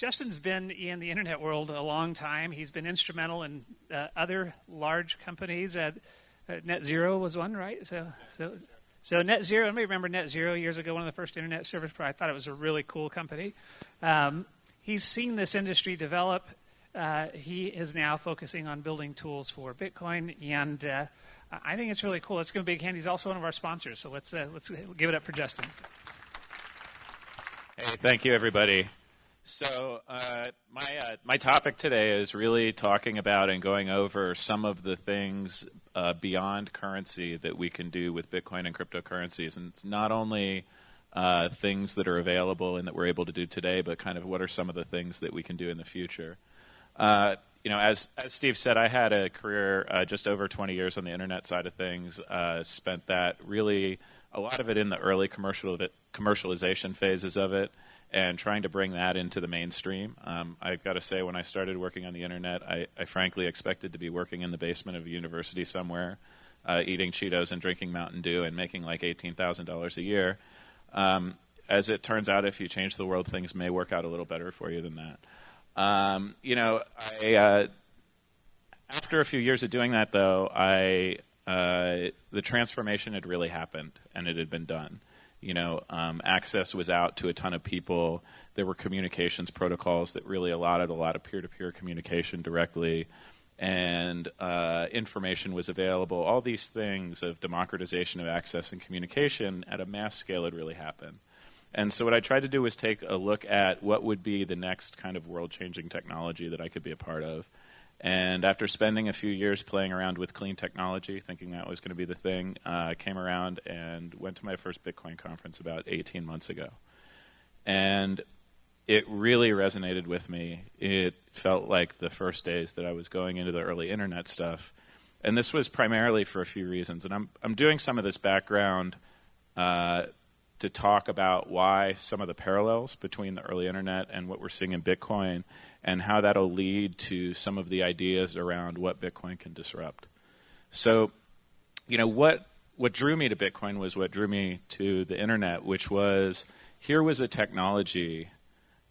Justin's been in the internet world a long time. He's been instrumental in other large companies. Net Zero was one, right? So Net Zero, anybody remember Net Zero years ago, one of the first internet service providers? I thought it was a really cool company. He's seen this industry develop. He is now focusing on building tools for Bitcoin, and I think it's really cool. Let's give him a big hand. He's also one of our sponsors, so let's give it up for Justin. Hey, thank you, everybody. So my topic today is really talking about and going over some of the things beyond currency that we can do with Bitcoin and cryptocurrencies. And it's not only things that are available and that we're able to do today, but kind of what are some of the things that we can do in the future. As Steve said, I had a career just over 20 years on the internet side of things. Spent that really a lot of it in the early commercialization phases of it, and trying to bring that into the mainstream. I've got to say, when I started working on the internet, I frankly expected to be working in the basement of a university somewhere, eating Cheetos and drinking Mountain Dew and making like $18,000 a year. As it turns out, if you change the world, things may work out a little better for you than that. After a few years of doing that, though, the transformation had really happened, and it had been done. Access was out to a ton of people. There were communications protocols that really allotted a lot of peer-to-peer communication directly, and information was available. All these things of democratization of access and communication at a mass scale had really happened. And so what I tried to do was take a look at what would be the next kind of world-changing technology that I could be a part of. And after spending a few years playing around with clean technology, thinking that was going to be the thing, I came around and went to my first Bitcoin conference about 18 months ago. And it really resonated with me. It felt like the first days that I was going into the early internet stuff. And this was primarily for a few reasons. And I'm doing some of this background to talk about why some of the parallels between the early internet and what we're seeing in Bitcoin, and how that'll lead to some of the ideas around what Bitcoin can disrupt. So, what drew me to Bitcoin was what drew me to the internet, which was, here was a technology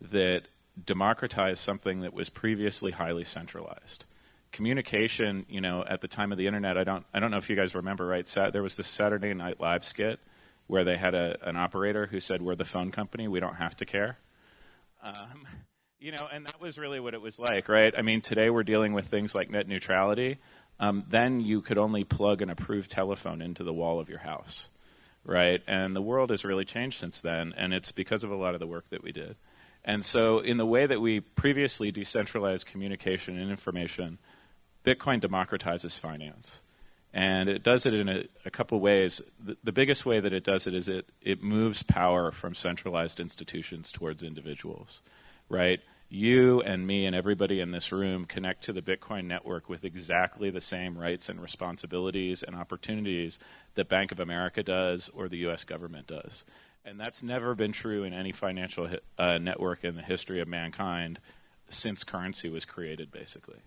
that democratized something that was previously highly centralized. Communication, at the time of the internet, I don't know if you guys remember, right? There was this Saturday Night Live skit where they had an operator who said, "We're the phone company, we don't have to care." And that was really what it was like, right? I mean, today we're dealing with things like net neutrality. Then you could only plug an approved telephone into the wall of your house, right? And the world has really changed since then, and it's because of a lot of the work that we did. And so in the way that we previously decentralized communication and information, Bitcoin democratizes finance. And it does it in a couple ways. The biggest way that it does it is it moves power from centralized institutions towards individuals, right? You and me and everybody in this room connect to the Bitcoin network with exactly the same rights and responsibilities and opportunities that Bank of America does or the U.S. government does. And that's never been true in any financial network in the history of mankind since currency was created, basically.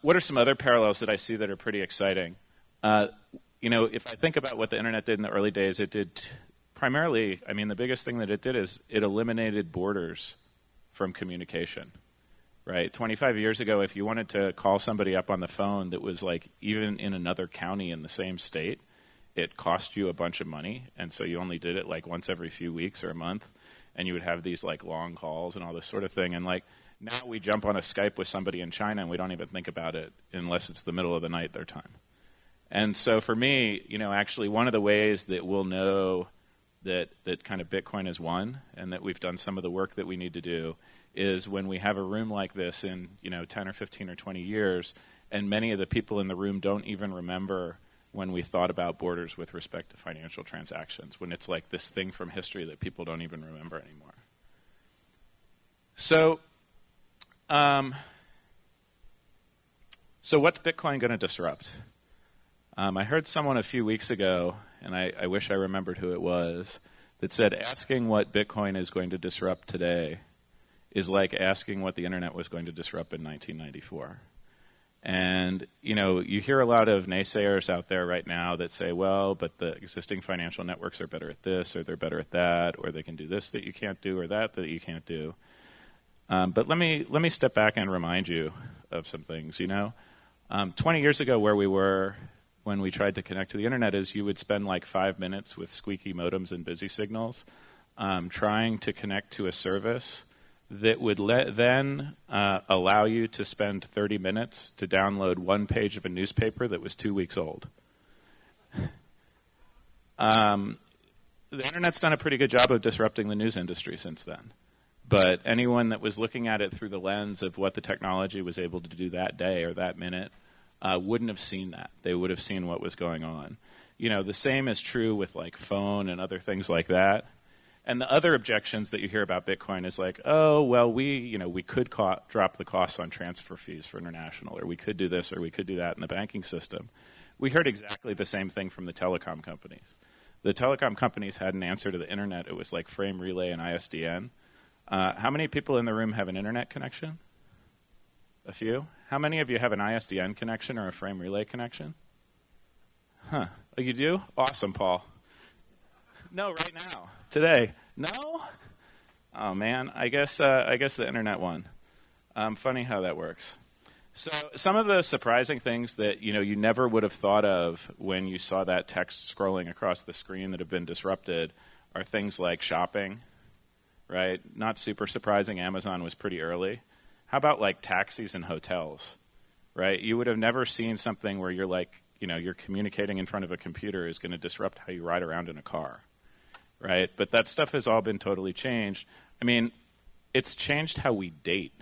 What are some other parallels that I see that are pretty exciting? If I think about what the internet did in the early days, it did primarily, the biggest thing that it did is it eliminated borders from communication, right? 25 years ago, if you wanted to call somebody up on the phone that was like even in another county in the same state, it cost you a bunch of money, and so you only did it like once every few weeks or a month, and you would have these like long calls and all this sort of thing. And like now we jump on a Skype with somebody in China and we don't even think about it unless it's the middle of the night their time. And so for me, actually one of the ways that we'll know that kind of Bitcoin has won and that we've done some of the work that we need to do is when we have a room like this in 10 or 15 or 20 years, and many of the people in the room don't even remember when we thought about borders with respect to financial transactions, when it's like this thing from history that people don't even remember anymore. So what's Bitcoin going to disrupt? I heard someone a few weeks ago, and I wish I remembered who it was, that said asking what Bitcoin is going to disrupt today is like asking what the internet was going to disrupt in 1994. And, you hear a lot of naysayers out there right now that say, well, but the existing financial networks are better at this, or they're better at that, or they can do this that you can't do, or that you can't do. But let me step back and remind you of some things. 20 years ago, where we were when we tried to connect to the internet is you would spend like 5 minutes with squeaky modems and busy signals trying to connect to a service that would then allow you to spend 30 minutes to download one page of a newspaper that was 2 weeks old. The internet's done a pretty good job of disrupting the news industry since then. But anyone that was looking at it through the lens of what the technology was able to do that day or that minute wouldn't have seen that. They would have seen what was going on. The same is true with like phone and other things like that. And the other objections that you hear about Bitcoin is like, oh, well, we could drop the costs on transfer fees for international, or we could do this, or we could do that in the banking system. We heard exactly the same thing from the telecom companies. The telecom companies had an answer to the internet. It was like frame relay and ISDN. How many people in the room have an internet connection? A few. How many of you have an ISDN connection or a frame relay connection? Huh. Oh, you do? Awesome, Paul. No, right now. Today. No? Oh, man. I guess the internet won. Funny how that works. So some of the surprising things that you never would have thought of when you saw that text scrolling across the screen that have been disrupted are things like shopping, right? Not super surprising. Amazon was pretty early. How about like taxis and hotels, right? You would have never seen something where you're like, you're communicating in front of a computer is going to disrupt how you ride around in a car, right? But that stuff has all been totally changed. I mean, it's changed how we date.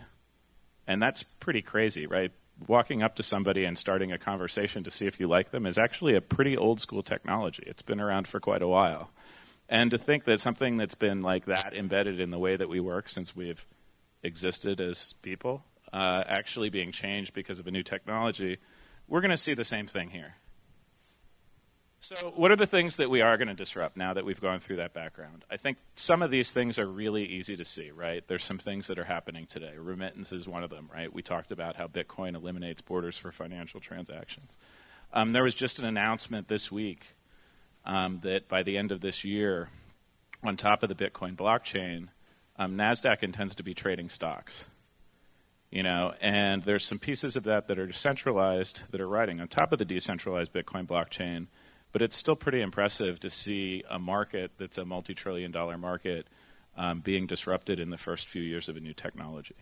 And that's pretty crazy, right? Walking up to somebody and starting a conversation to see if you like them is actually a pretty old school technology. It's been around for quite a while. And to think that something that's been like that embedded in the way that we work since we've existed as people, actually being changed because of a new technology, we're going to see the same thing here. So what are the things that we are going to disrupt now that we've gone through that background? I think some of these things are really easy to see, right? There's some things that are happening today. Remittance is one of them, right? We talked about how Bitcoin eliminates borders for financial transactions. There was just an announcement this week that by the end of this year, on top of the Bitcoin blockchain, NASDAQ intends to be trading stocks. And there's some pieces of that are decentralized that are riding on top of the decentralized Bitcoin blockchain. But it's still pretty impressive to see a market that's a multi-trillion-dollar market being disrupted in the first few years of a new technology.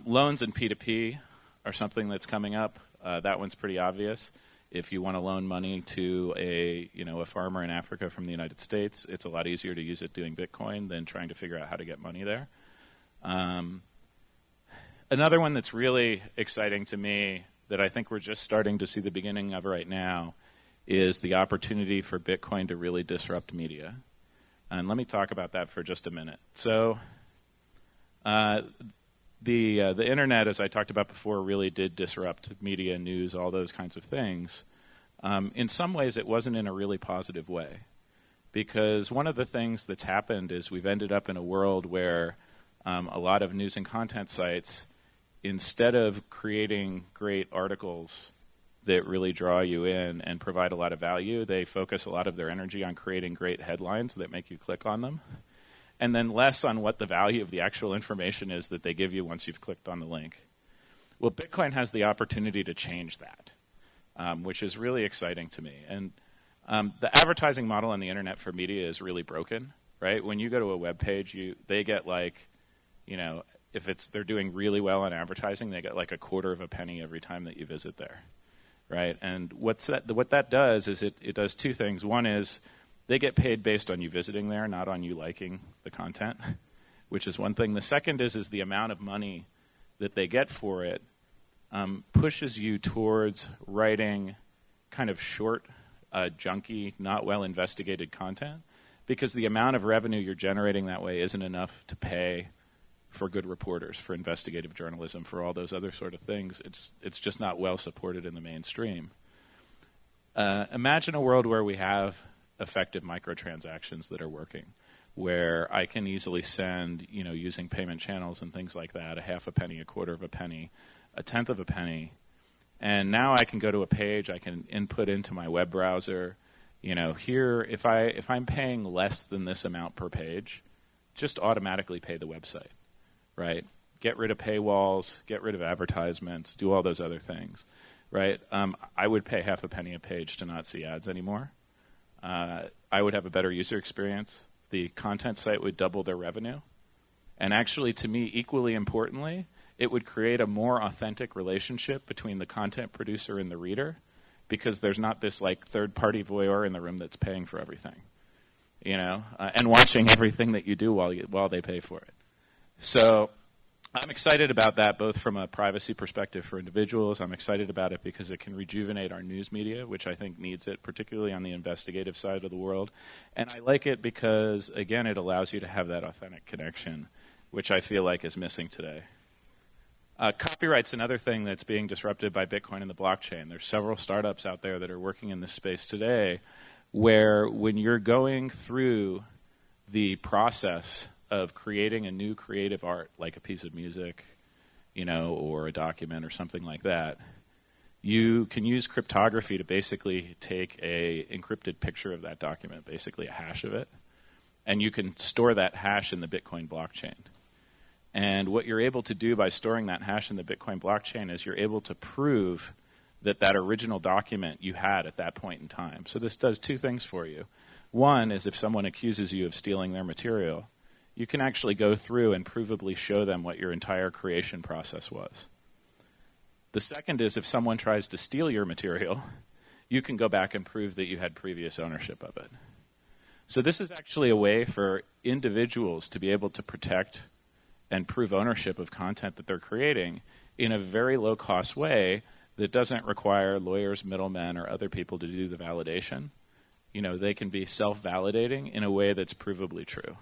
Loans and P2P are something that's coming up. That one's pretty obvious. If you want to loan money to a farmer in Africa from the United States, it's a lot easier to use it doing Bitcoin than trying to figure out how to get money there. Another one that's really exciting to me that I think we're just starting to see the beginning of right now is the opportunity for Bitcoin to really disrupt media. And let me talk about that for just a minute. So the internet, as I talked about before, really did disrupt media, news, all those kinds of things. In some ways, it wasn't in a really positive way. Because one of the things that's happened is we've ended up in a world where a lot of news and content sites, instead of creating great articles that really draw you in and provide a lot of value, they focus a lot of their energy on creating great headlines that make you click on them, and then less on what the value of the actual information is that they give you once you've clicked on the link. Well, Bitcoin has the opportunity to change that, which is really exciting to me. And the advertising model on the internet for media is really broken, right? When you go to a web page, they get like, if they're doing really well on advertising, they get like a quarter of a penny every time that you visit there. Right, and what that does is it does two things. One is they get paid based on you visiting there, not on you liking the content, which is one thing. The second is the amount of money that they get for it pushes you towards writing kind of short, junky, not well investigated content, because the amount of revenue you're generating that way isn't enough to pay for good reporters, for investigative journalism, for all those other sort of things. It's just not well supported in the mainstream. Imagine a world where we have effective microtransactions that are working, where I can easily send, using payment channels and things like that, a half a penny, a quarter of a penny, a tenth of a penny, and now I can go to a page, I can input into my web browser, here, if I'm paying less than this amount per page, just automatically pay the website. right? Get rid of paywalls, get rid of advertisements, do all those other things, right? I would pay half a penny a page to not see ads anymore. I would have a better user experience. The content site would double their revenue. And actually, to me, equally importantly, it would create a more authentic relationship between the content producer and the reader, because there's not this like third-party voyeur in the room that's paying for everything, and watching everything that you do while they pay for it. So I'm excited about that, both from a privacy perspective for individuals. I'm excited about it because it can rejuvenate our news media, which I think needs it, particularly on the investigative side of the world. And I like it because, again, it allows you to have that authentic connection, which I feel like is missing today. Copyright's another thing that's being disrupted by Bitcoin and the blockchain. There's several startups out there that are working in this space today where when you're going through the process of creating a new creative art, like a piece of music, or a document or something like that, you can use cryptography to basically take a encrypted picture of that document, basically a hash of it, and you can store that hash in the Bitcoin blockchain. And what you're able to do by storing that hash in the Bitcoin blockchain is you're able to prove that that original document you had at that point in time. So this does two things for you. One is if someone accuses you of stealing their material, you can actually go through and provably show them what your entire creation process was. The second is if someone tries to steal your material, you can go back and prove that you had previous ownership of it. So this is actually a way for individuals to be able to protect and prove ownership of content that they're creating in a very low-cost way that doesn't require lawyers, middlemen, or other people to do the validation. They can be self-validating in a way that's provably true.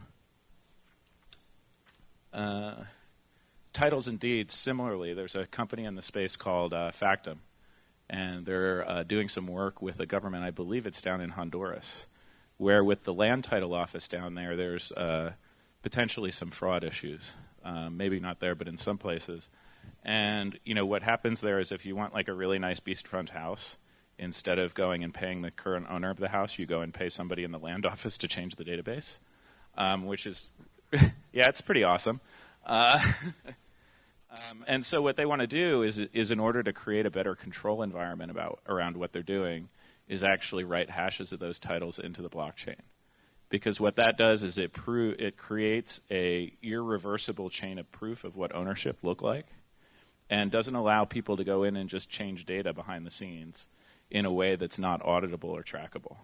Titles and deeds, similarly, there's a company in the space called Factum, and they're doing some work with the government. I believe it's down in Honduras, where with the land title office down there, there's potentially some fraud issues. Maybe not there, but in some places. And, what happens there is if you want like a really nice beachfront house, instead of going and paying the current owner of the house, you go and pay somebody in the land office to change the database, which is, yeah, it's pretty awesome. And so what they want to do is in order to create a better control environment around what they're doing, is actually write hashes of those titles into the blockchain. Because what that does is it creates a irreversible chain of proof of what ownership looked like, and doesn't allow people to go in and just change data behind the scenes in a way that's not auditable or trackable.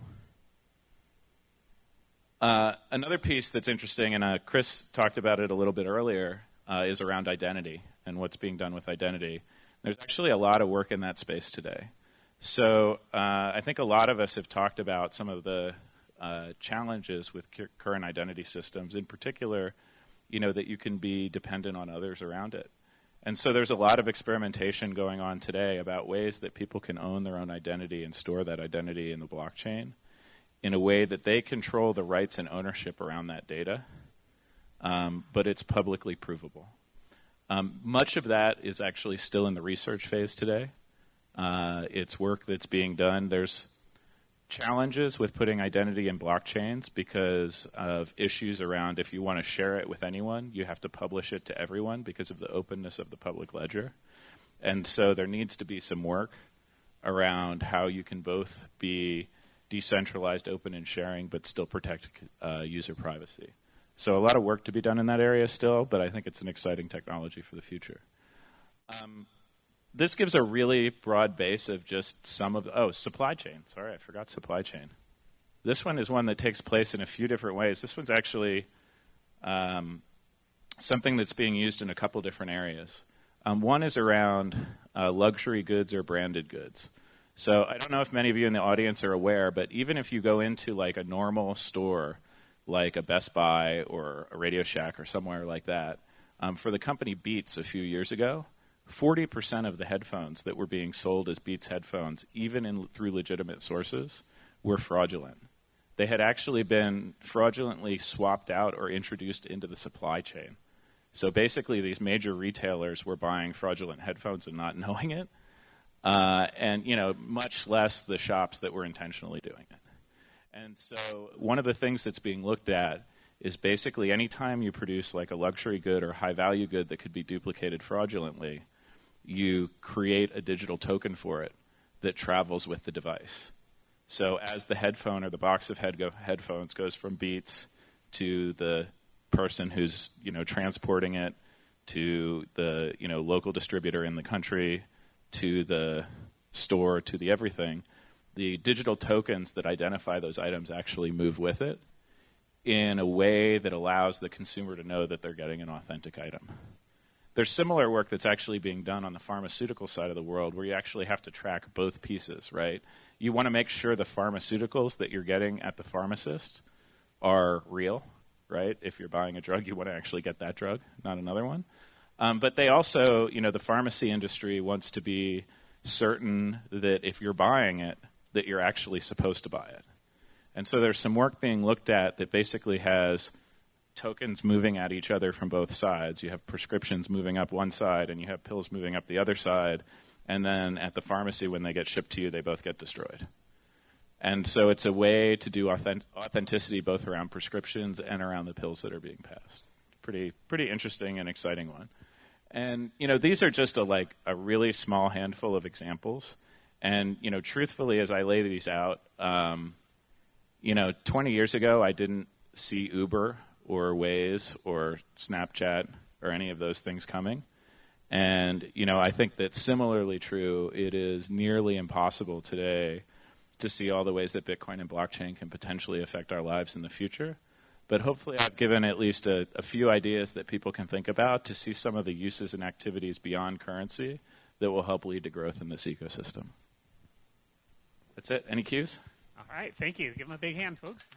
Another piece that's interesting, and Chris talked about it a little bit earlier, is around identity and what's being done with identity. There's actually a lot of work in that space today. So I think a lot of us have talked about some of the challenges with current identity systems, in particular, that you can be dependent on others around it. And so there's a lot of experimentation going on today about ways that people can own their own identity and store that identity in the blockchain in a way that they control the rights and ownership around that data, but it's publicly provable. Much of that is actually still in the research phase today. It's work that's being done. There's challenges with putting identity in blockchains because of issues around if you want to share it with anyone, you have to publish it to everyone because of the openness of the public ledger. And so there needs to be some work around how you can both be decentralized, open, and sharing, but still protect user privacy. So a lot of work to be done in that area still, but I think it's an exciting technology for the future. This gives a really broad base of just some of the, supply chain. Sorry, I forgot supply chain. This one is one that takes place in a few different ways. This one's actually something that's being used in a couple different areas. One is around luxury goods or branded goods. So I don't know if many of you in the audience are aware, but even if you go into like a normal store, like a Best Buy or a Radio Shack or somewhere like that, for the company Beats a few years ago, 40% of the headphones that were being sold as Beats headphones, even through legitimate sources, were fraudulent. They had actually been fraudulently swapped out or introduced into the supply chain. So basically, these major retailers were buying fraudulent headphones and not knowing it, and much less the shops that were intentionally doing it. And so one of the things that's being looked at is basically anytime you produce like a luxury good or high value good that could be duplicated fraudulently, you create a digital token for it that travels with the device. So as the headphone or the box of headphones goes from Beats to the person who's transporting it to the local distributor in the country to the store to the everything, the digital tokens that identify those items actually move with it in a way that allows the consumer to know that they're getting an authentic item. There's similar work that's actually being done on the pharmaceutical side of the world where you actually have to track both pieces, right? You want to make sure the pharmaceuticals that you're getting at the pharmacist are real, right? If you're buying a drug, you want to actually get that drug, not another one. But they also, the pharmacy industry wants to be certain that if you're buying it, that you're actually supposed to buy it. And so there's some work being looked at that basically has tokens moving at each other from both sides. You have prescriptions moving up one side and you have pills moving up the other side. And then at the pharmacy, when they get shipped to you, they both get destroyed. And so it's a way to do authenticity both around prescriptions and around the pills that are being passed. Pretty interesting and exciting one. And, these are just a really small handful of examples. And, truthfully, as I lay these out, 20 years ago, I didn't see Uber or Waze or Snapchat or any of those things coming. And, I think that similarly true, it is nearly impossible today to see all the ways that Bitcoin and blockchain can potentially affect our lives in the future. But hopefully I've given at least a few ideas that people can think about to see some of the uses and activities beyond currency that will help lead to growth in this ecosystem. That's it. Any cues? All right. Thank you. Give them a big hand, folks.